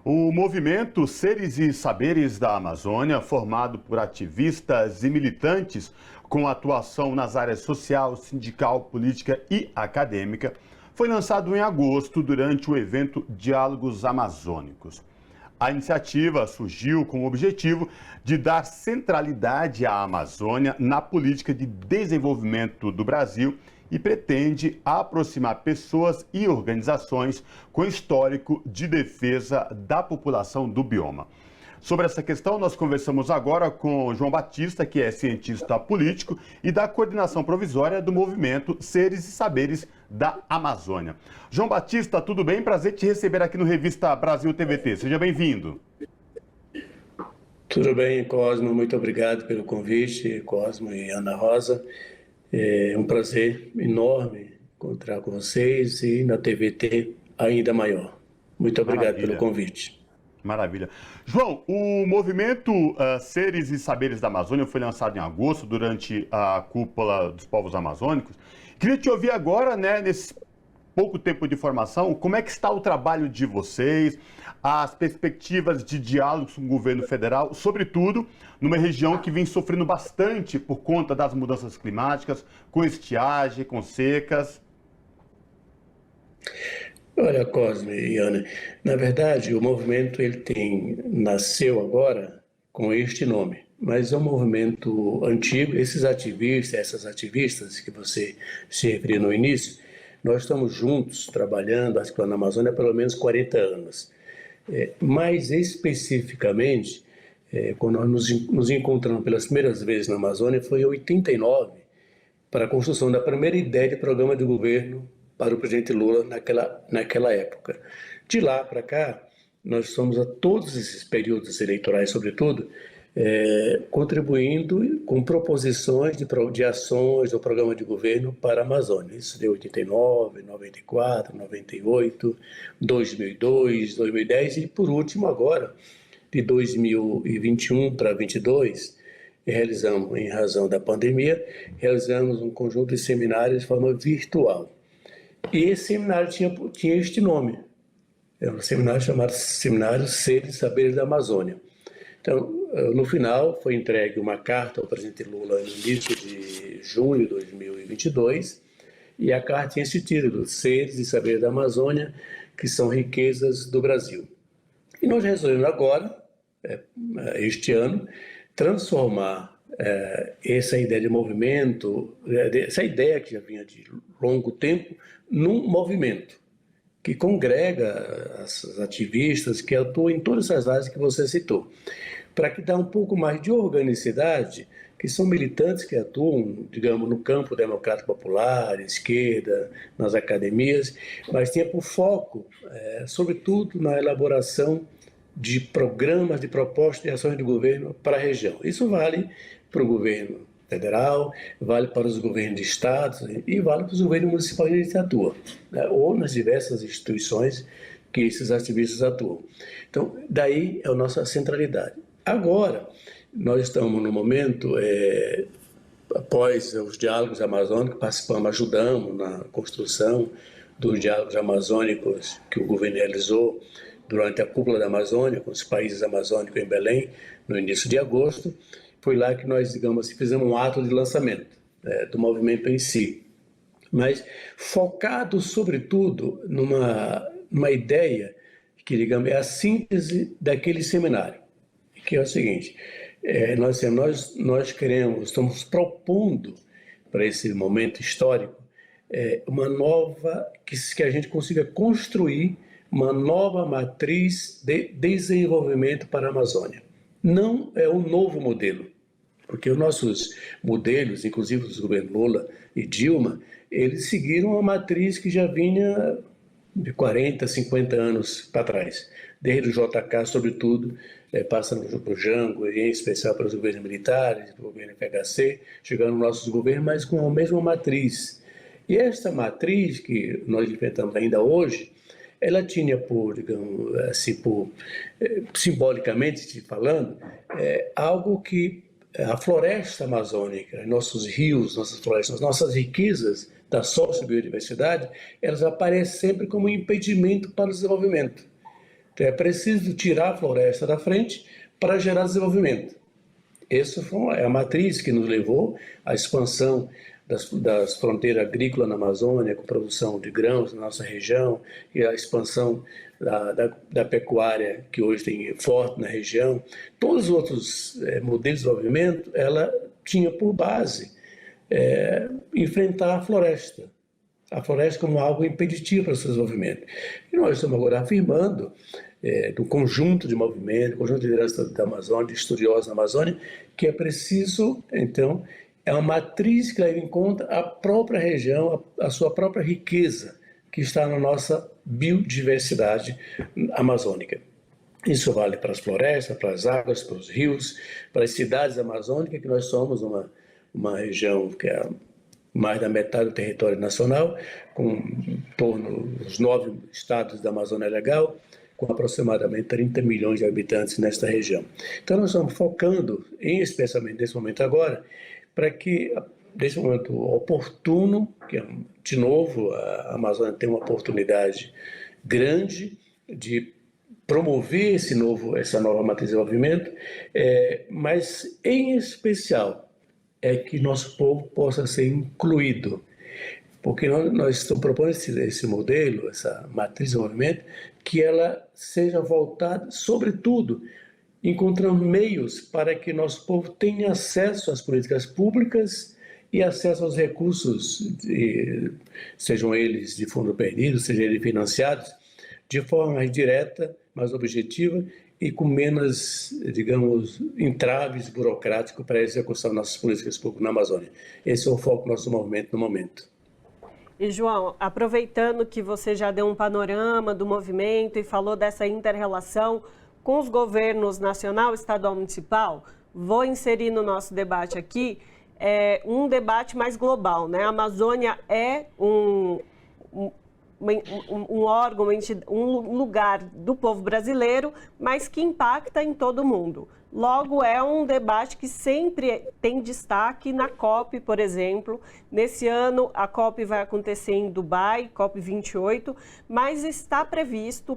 O movimento Seres e Saberes da Amazônia, formado por ativistas e militantes com atuação nas áreas social, sindical, política e acadêmica, foi lançado em agosto durante o evento Diálogos Amazônicos. A iniciativa surgiu com o objetivo de dar centralidade à Amazônia na política de desenvolvimento do Brasil e pretende aproximar pessoas e organizações com histórico de defesa da população do bioma. Sobre essa questão, nós conversamos agora com João Batista, que é cientista político e da coordenação provisória do movimento Seres e Saberes da Amazônia. João Batista, tudo bem? Prazer te receber aqui no Revista Brasil TVT. Seja bem-vindo. Tudo bem, Cosmo. Muito obrigado pelo convite, Cosmo e Ana Rosa. É um prazer enorme encontrar com vocês e na TVT ainda maior. Muito obrigado pelo convite. Maravilha. João, o movimento Seres e Saberes da Amazônia foi lançado em agosto, durante a Cúpula dos Povos Amazônicos. Queria te ouvir agora, nesse pouco tempo de formação, como é que está o trabalho de vocês, as perspectivas de diálogos com o governo federal, sobretudo numa região que vem sofrendo bastante por conta das mudanças climáticas, com estiagem, com secas. Olha, Cosme e Ana, na verdade o movimento nasceu agora com este nome, mas é um movimento antigo. Esses ativistas, essas ativistas que você se referiu no início, nós estamos juntos trabalhando, acho que na Amazônia há pelo menos 40 anos. Mais especificamente, quando nós nos encontramos pelas primeiras vezes na Amazônia, foi em 89, para a construção da primeira ideia de programa de governo para o presidente Lula naquela época. De lá para cá, nós somos a todos esses períodos eleitorais, sobretudo, contribuindo com proposições de ações do programa de governo para a Amazônia. Isso de 89, 94, 98, 2002, 2010 e, por último, agora, de 2021 para 2022, realizamos, em razão da pandemia, realizamos um conjunto de seminários de forma virtual. E esse seminário tinha este nome. Era um seminário chamado Seminário Seres e Saberes da Amazônia. Então, no final, foi entregue uma carta ao presidente Lula no início de junho de 2022, e a carta tinha esse título, Seres e Saberes da Amazônia, que são riquezas do Brasil. E nós resolvemos agora, este ano, transformar essa ideia de movimento, essa ideia que já vinha de longo tempo, num movimento que congrega as ativistas que atuam em todas essas áreas que você citou, para que dá um pouco mais de organicidade, que são militantes que atuam, digamos, no campo democrático popular, esquerda, nas academias, mas tinha por foco, sobretudo, na elaboração de programas, de propostas de ações de governo para a região. Isso vale para o governo federal, vale para os governos de estados e vale para os governos municipais que a gente atua, ou nas diversas instituições que esses ativistas atuam. Então, daí é a nossa centralidade. Agora, nós estamos no momento, após os diálogos amazônicos, participamos, ajudamos na construção dos diálogos amazônicos que o governo realizou durante a Cúpula da Amazônia, com os países amazônicos em Belém, no início de agosto. Foi lá que nós, digamos assim, fizemos um ato de lançamento do movimento em si, mas focado, sobretudo, numa ideia que, digamos, é a síntese daquele seminário, que é o seguinte: nós queremos, estamos propondo para esse momento histórico uma nova, que a gente consiga construir uma nova matriz de desenvolvimento para a Amazônia. Não é um novo modelo, porque os nossos modelos, inclusive dos governos Lula e Dilma, eles seguiram uma matriz que já vinha de 40, 50 anos para trás, desde o JK, sobretudo, passando para o Jango, e em especial para os governos militares, para o governo FHC, chegando nos nossos governos, mas com a mesma matriz. E esta matriz que nós enfrentamos ainda hoje, ela tinha por, digamos assim, simbolicamente falando, algo que a floresta amazônica, nossos rios, nossas florestas, nossas riquezas da sociobiodiversidade, elas aparecem sempre como um impedimento para o desenvolvimento. Então, é preciso tirar a floresta da frente para gerar desenvolvimento. Essa é a matriz que nos levou à expansão das fronteiras agrícolas na Amazônia, com produção de grãos na nossa região, e a expansão da pecuária, que hoje tem forte na região. Todos os outros modelos de desenvolvimento, ela tinha por base enfrentar a floresta como algo impeditivo para o seu desenvolvimento. E nós estamos agora afirmando, do conjunto de movimentos, conjunto de lideranças da Amazônia, de estudiosos da Amazônia, que é preciso, então, é uma matriz que leva em conta a própria região, a sua própria riqueza, que está na nossa biodiversidade amazônica. Isso vale para as florestas, para as águas, para os rios, para as cidades amazônicas, que nós somos uma região que é mais da metade do território nacional, com em torno dos 9 estados da Amazônia Legal, com aproximadamente 30 milhões de habitantes nesta região. Então, nós estamos focando, especialmente nesse momento agora, para que, nesse momento oportuno, que de novo a Amazônia tem uma oportunidade grande de promover essa nova matriz de desenvolvimento, mas em especial é que nosso povo possa ser incluído, porque nós estamos propondo esse modelo, essa matriz de desenvolvimento, que ela seja voltada, sobretudo, encontrando meios para que nosso povo tenha acesso às políticas públicas e acesso aos recursos, sejam eles de fundo perdido, sejam eles financiados, de forma mais direta, mais objetiva e com menos, digamos, entraves burocráticos para a execução das nossas políticas públicas na Amazônia. Esse é o foco do nosso movimento no momento. E, João, aproveitando que você já deu um panorama do movimento e falou dessa inter-relação com os governos nacional, estadual e municipal, vou inserir no nosso debate aqui um debate mais global, né? A Amazônia é um órgão, um lugar do povo brasileiro, mas que impacta em todo mundo. Logo, é um debate que sempre tem destaque na COP, por exemplo. Nesse ano, a COP vai acontecer em Dubai, COP 28, mas está previsto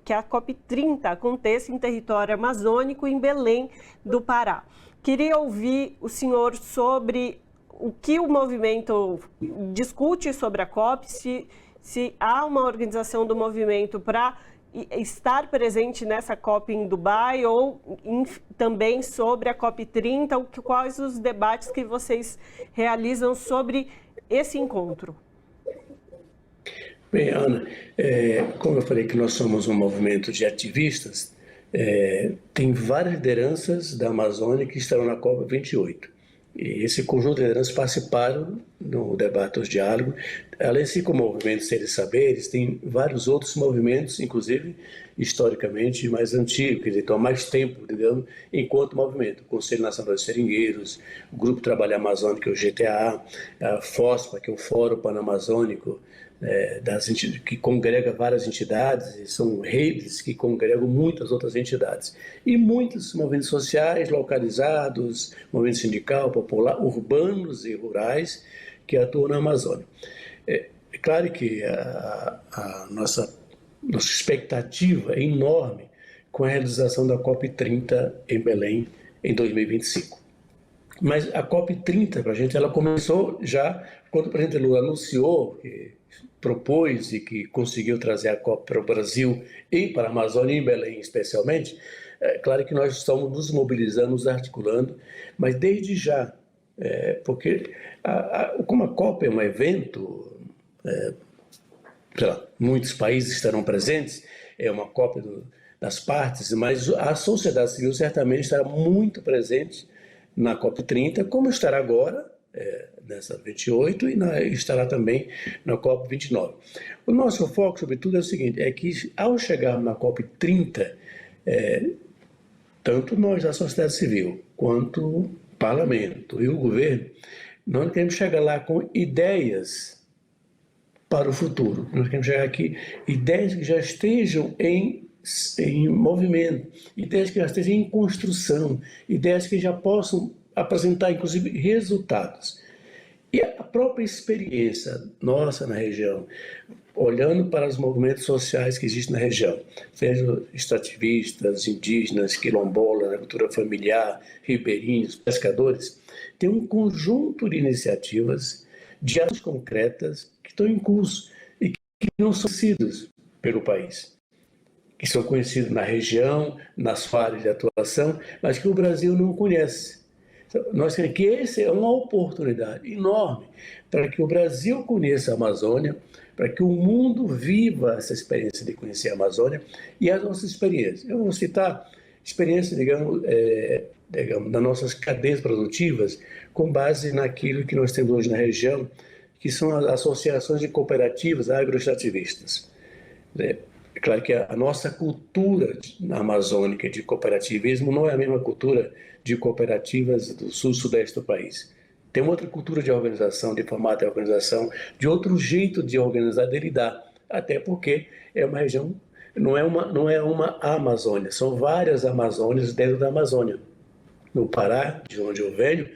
que a COP 30 aconteça em território amazônico, em Belém do Pará. Queria ouvir o senhor sobre o que o movimento discute sobre a COP, se há uma organização do movimento para estar presente nessa COP em Dubai ou também sobre a COP 30, quais os debates que vocês realizam sobre esse encontro? Bem, Ana, como eu falei que nós somos um movimento de ativistas, tem várias lideranças da Amazônia que estarão na COP 28. E esse conjunto de lideranças participaram no debate dos diálogos. Além de como movimento Seres e Saberes, tem vários outros movimentos, inclusive historicamente mais antigos, que estão há mais tempo, digamos, enquanto movimento. O Conselho Nacional dos Seringueiros, o Grupo de Trabalho Amazônico, que é o GTA, a FOSPA, que é o Fórum Pan-Amazônico, que congrega várias entidades, e são redes que congregam muitas outras entidades. E muitos movimentos sociais localizados, movimento sindical, popular, urbanos e rurais, que atuam na Amazônia. É claro que a nossa expectativa é enorme com a realização da COP30 em Belém em 2025. Mas a COP30, para a gente, ela começou já quando o presidente Lula anunciou, que propôs e que conseguiu trazer a COP para o Brasil e para a Amazônia, em Belém especialmente. É claro que nós estamos nos mobilizando, nos articulando, mas desde já, porque como a COP é um evento, sei lá, muitos países estarão presentes, é uma COP das partes, mas a sociedade civil certamente estará muito presente na COP30, como estará agora, nessa 28 e estará também na COP 29. O nosso foco, sobretudo, é o seguinte, é que ao chegarmos na COP 30, tanto nós da sociedade civil, quanto o parlamento e o governo, nós queremos chegar lá com ideias para o futuro. Nós queremos chegar aqui ideias que já estejam em movimento, ideias que já estejam em construção, ideias que já possam apresentar, inclusive, resultados. E a própria experiência nossa na região, olhando para os movimentos sociais que existem na região, sejam extrativistas, indígenas, quilombolas, agricultura familiar, ribeirinhos, pescadores, tem um conjunto de iniciativas, de ações concretas que estão em curso e que não são conhecidas pelo país, que são conhecidos na região, nas sua área de atuação, mas que o Brasil não conhece. Então, nós temos que essa é uma oportunidade enorme para que o Brasil conheça a Amazônia, para que o mundo viva essa experiência de conhecer a Amazônia e as nossas experiências. Eu vou citar experiências, digamos, das nossas cadeias produtivas, com base naquilo que nós temos hoje na região, que são as associações de cooperativas agroextrativistas. É claro que a nossa cultura amazônica de cooperativismo não é a mesma cultura de cooperativas do sul e sudeste do país. Tem outra cultura de organização, de formato de organização, de outro jeito de organizar, de lidar. Até porque é uma região, não é uma Amazônia, são várias Amazônias dentro da Amazônia. No Pará, de onde eu venho,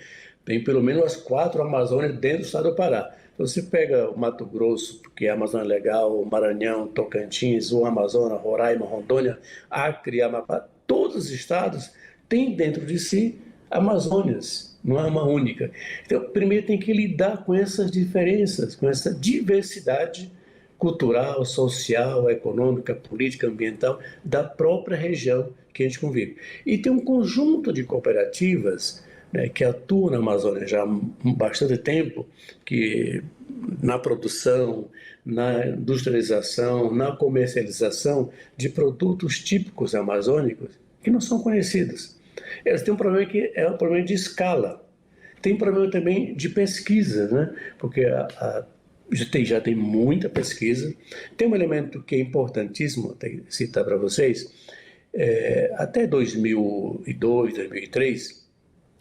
tem pelo menos as 4 Amazônias dentro do estado do Pará. Então, você pega o Mato Grosso, que é a Amazônia Legal, o Maranhão, Tocantins, o Amazonas, Roraima, Rondônia, Acre, Amapá, todos os estados têm dentro de si Amazônias, não é uma única. Então, primeiro tem que lidar com essas diferenças, com essa diversidade cultural, social, econômica, política, ambiental da própria região que a gente convive. E tem um conjunto de cooperativas, né, que atuam na Amazônia já há bastante tempo, que na produção, na industrialização, na comercialização de produtos típicos amazônicos que não são conhecidos. Eles têm um problema que é um problema de escala. Tem problema também de pesquisa, né? Porque já tem muita pesquisa. Tem um elemento que é importantíssimo, até citar para vocês. Até 2002, 2003,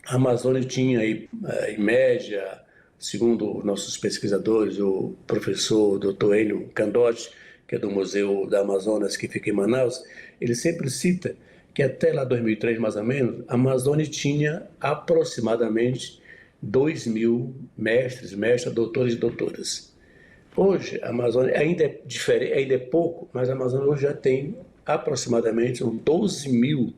a Amazônia tinha aí, em média, segundo nossos pesquisadores, o professor Dr. Enio Candotti, que é do Museu da Amazonas, que fica em Manaus, ele sempre cita que até lá 2003, mais ou menos, a Amazônia tinha aproximadamente 2.000 mestres, doutores e doutoras. Hoje, a Amazônia ainda é diferente, ainda é pouco, mas a Amazônia hoje já tem aproximadamente 12.000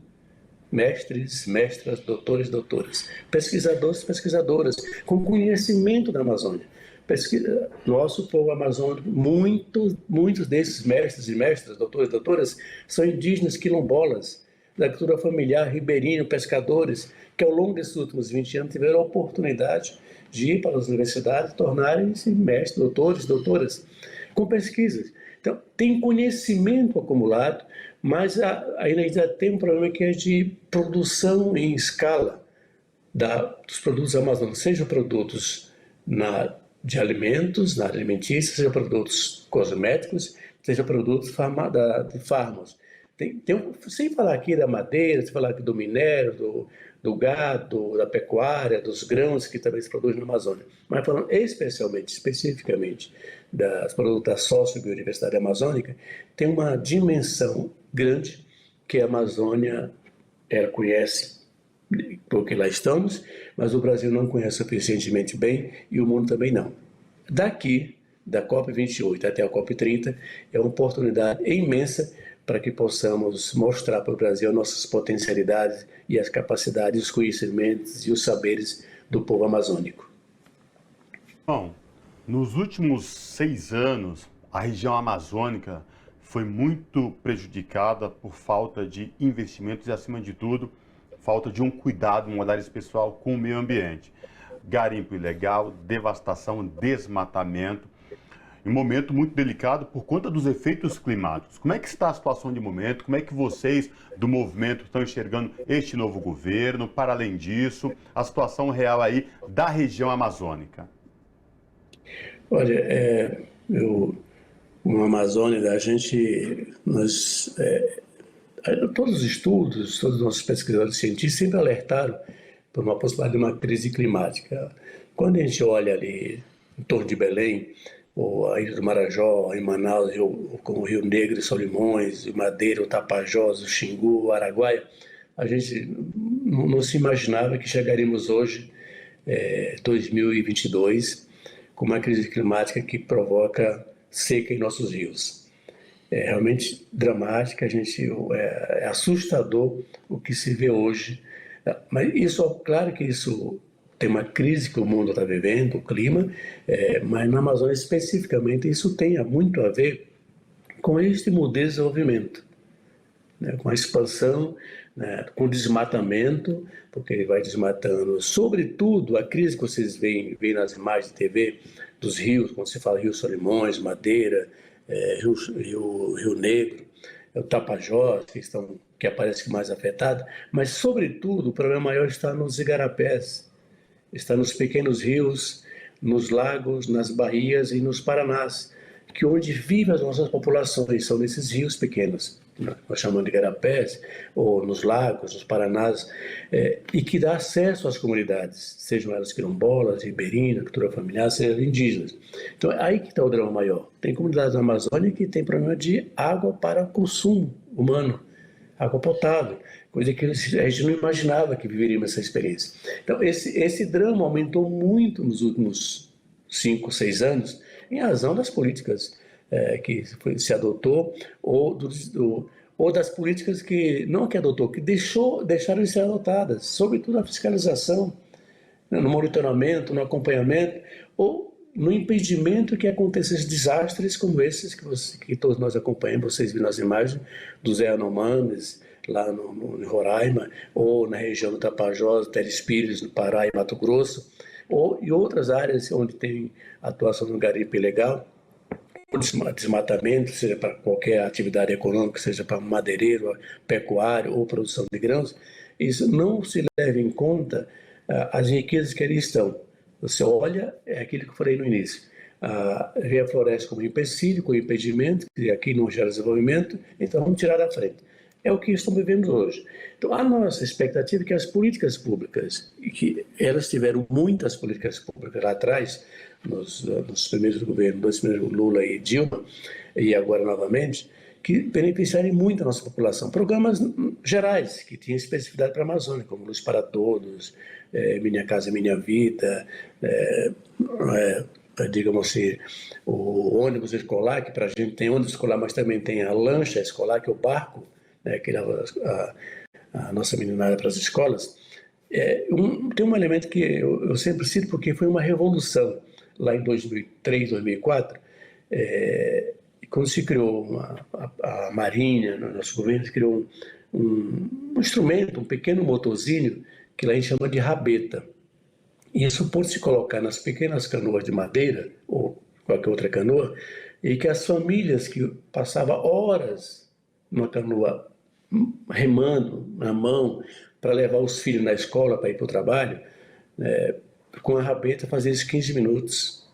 mestres, mestras, doutores e doutoras, pesquisadores e pesquisadoras, com conhecimento da Amazônia. Nosso povo amazônico, muitos desses mestres e mestras, doutores e doutoras, são indígenas quilombolas, da agricultura familiar, ribeirinho, pescadores, que ao longo desses últimos 20 anos tiveram a oportunidade de ir para as universidades, tornarem-se mestres, doutores, doutoras, com pesquisas. Então, tem conhecimento acumulado, mas ainda tem um problema que é de produção em escala dos produtos amazônicos, sejam produtos de alimentos, na alimentícia, sejam produtos cosméticos, sejam produtos de fármacos. Sem falar aqui da madeira, sem falar aqui do minério, do gado, da pecuária, dos grãos que também se produzem na Amazônia. Mas falando especificamente das produtos da sociobiodiversidade amazônica, tem uma dimensão grande que a Amazônia ela conhece, porque lá estamos, mas o Brasil não conhece suficientemente bem e o mundo também não. Daqui, da COP28 até a COP30, é uma oportunidade imensa para que possamos mostrar para o Brasil nossas potencialidades e as capacidades, os conhecimentos e os saberes do povo amazônico. Bom, nos últimos 6 anos, a região amazônica foi muito prejudicada por falta de investimentos e, acima de tudo, falta de um cuidado, um olhar especial com o meio ambiente. Garimpo ilegal, devastação, desmatamento. Um momento muito delicado por conta dos efeitos climáticos. Como é que está a situação de momento? Como é que vocês do movimento estão enxergando este novo governo? Para além disso, a situação real aí da região amazônica. Olha, na Amazônia, todos os estudos, todos os nossos pesquisadores cientistas sempre alertaram por uma possibilidade de uma crise climática. Quando a gente olha ali em torno de Belém, ou a Ilha do Marajó, em Manaus, com o Rio Negro e Solimões, o Madeira, o Tapajós, o Xingu, o Araguaia, a gente não se imaginava que chegaríamos hoje, 2022, com uma crise climática que provoca seca em nossos rios. É realmente dramático, é assustador o que se vê hoje. Mas isso, claro que isso tem uma crise que o mundo está vivendo, o clima, mas na Amazônia especificamente isso tem muito a ver com este modelo de desenvolvimento, né, com a expansão, né, com o desmatamento, porque ele vai desmatando. Sobretudo, a crise que vocês veem nas imagens de TV dos rios, quando se fala Rio Solimões, Madeira, Rio Negro, o Tapajós, que aparece mais afetado, mas, sobretudo, o problema maior está nos igarapés, está nos pequenos rios, nos lagos, nas baías e nos paranás, que onde vivem as nossas populações são nesses rios pequenos, nós chamamos de igarapés, ou nos lagos, nos paranás, e que dá acesso às comunidades, sejam elas quilombolas, ribeirinhas, cultura familiar, sejam indígenas. Então, aí que está o drama maior. Tem comunidades na Amazônia que tem problema de água para consumo humano, água potável, coisa que a gente não imaginava que viveríamos essa experiência. Então, esse drama aumentou muito nos últimos 5, 6 anos, em razão das políticas que se adotou, ou das políticas que, não que adotou, que deixaram de ser adotadas, sobretudo a fiscalização, né, no monitoramento, no acompanhamento, ou no impedimento que acontecessem desastres como esses que todos nós acompanhamos. Vocês viram as imagens do Zé Anomanes, lá no Roraima, ou na região do Tapajós, Telespires, no Pará e Mato Grosso, ou em outras áreas onde tem atuação no garimpo ilegal, desmatamento, seja para qualquer atividade econômica, seja para madeireiro, pecuário ou produção de grãos. Isso não se leva em conta as riquezas que ali estão. Você olha, é aquilo que eu falei no início, vê a floresta como empecilho, como impedimento, que aqui não gera desenvolvimento, então vamos tirar da frente. É o que estamos vivendo hoje. Então, a nossa expectativa é que as políticas públicas, e que elas tiveram muitas políticas públicas lá atrás, nos primeiros governos, dois primeiros Lula e Dilma, e agora novamente, que beneficiarem muito a nossa população. Programas gerais, que tinham especificidade para a Amazônia, como Luz para Todos, Minha Casa Minha Vida, digamos assim, o ônibus escolar, que para a gente tem ônibus escolar, mas também tem a lancha escolar, que é o barco, que leva a nossa meninada para as escolas. Tem um elemento que eu sempre cito, porque foi uma revolução lá em 2003, 2004, quando se criou a Marinha, no nosso governo, se criou um instrumento, um pequeno motorzinho, que lá a gente chama de rabeta. E isso pode se colocar nas pequenas canoas de madeira, ou qualquer outra canoa, e que as famílias que passavam horas numa canoa remando na mão para levar os filhos na escola para ir para o trabalho, com a rabeta fazia isso 15 minutos,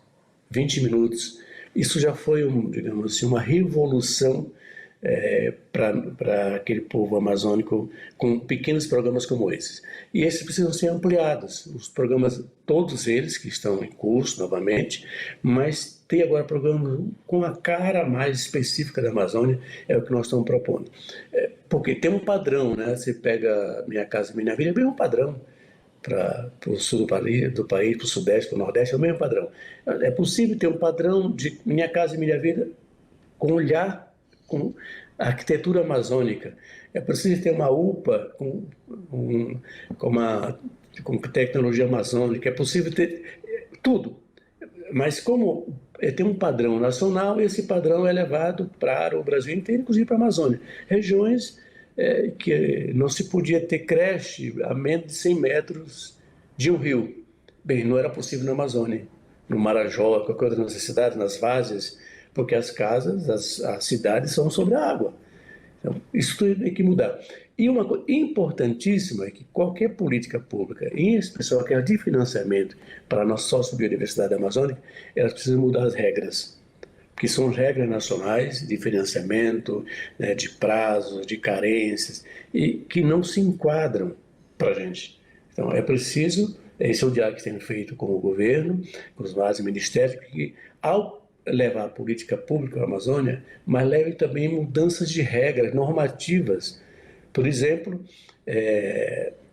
20 minutos. Isso já foi, digamos assim, uma revolução para aquele povo amazônico, com pequenos programas como esses. E esses precisam ser ampliados, os programas, todos eles que estão em curso novamente, mas tem agora programas com a cara mais específica da Amazônia, é o que nós estamos propondo. Porque tem um padrão, né? Você pega Minha Casa Minha Vida, é o mesmo padrão para o sul do país, para o sudeste, para o nordeste, é o mesmo padrão. É possível ter um padrão de Minha Casa Minha Vida com olhar com a arquitetura amazônica. É preciso ter uma UPA com tecnologia amazônica. É possível ter tudo. Mas como tem um padrão nacional, esse padrão é levado para o Brasil inteiro, inclusive para a Amazônia. Regiões que não se podia ter creche a menos de 100 metros de um rio. Bem, não era possível na Amazônia, no Marajó, qualquer outra cidade, nas várzeas, porque as casas, as cidades são sobre a água. Então, isso tudo tem que mudar. E uma coisa importantíssima é que qualquer política pública, em especial aquela de financiamento para a nossa sócio-biodiversidade amazônica, elas precisam mudar as regras, que são regras nacionais de financiamento, né, de prazos, de carências, e que não se enquadram para a gente. Então, é preciso, esse é o diálogo que tem feito com o governo, com os vários ministérios, que ao levar a política pública à Amazônia, mas leve também mudanças de regras normativas. Por exemplo,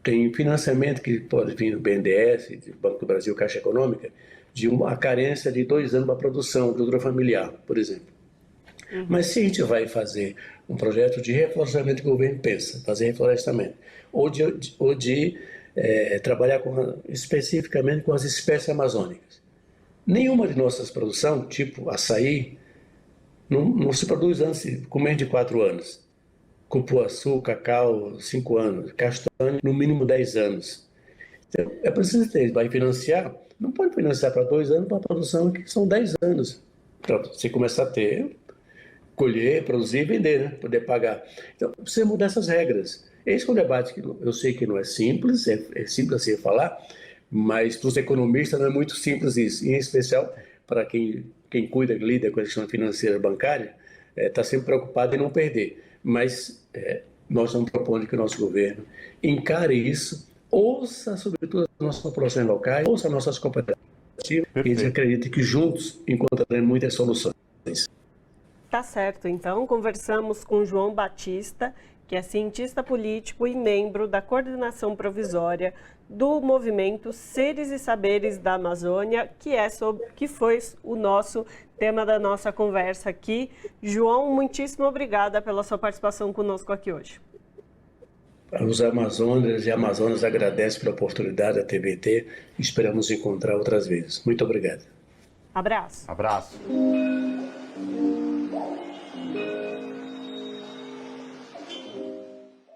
tem financiamento que pode vir do BNDES, do Banco do Brasil, Caixa Econômica, de uma carência de 2 anos para a produção, agricultura familiar, por exemplo. Mas se a gente vai fazer um projeto de reflorestamento que o governo pensa, fazer reflorestamento, ou de trabalhar especificamente com as espécies amazônicas. Nenhuma de nossas produções, tipo açaí, não se produz antes com menos de 4 anos. Cupuaçu, cacau, 5 anos. Castanho, no mínimo 10 anos. Então, é preciso ter, vai financiar, não pode financiar para 2 anos para a produção que são 10 anos. Para você começar a ter, colher, produzir e vender, né? Poder pagar. Então, precisa mudar essas regras. Esse é um debate que eu sei que não é simples, é simples assim falar, mas para os economistas não é muito simples isso, em especial para quem lida com a questão financeira bancária, está sempre preocupado em não perder. Mas nós estamos propondo que o nosso governo encare isso, ouça sobretudo as nossas populações locais, ouça as nossas cooperativas, e a gente acredita que juntos encontraremos muitas soluções. Tá certo, então conversamos com João Batista, que é cientista político e membro da coordenação provisória do movimento Seres e Saberes da Amazônia, que foi o nosso tema da nossa conversa aqui. João, muitíssimo obrigada pela sua participação conosco aqui hoje. Os amazônicos e amazonas agradecem pela oportunidade da TVT. Esperamos encontrar outras vezes. Muito obrigado. Abraço. Abraço.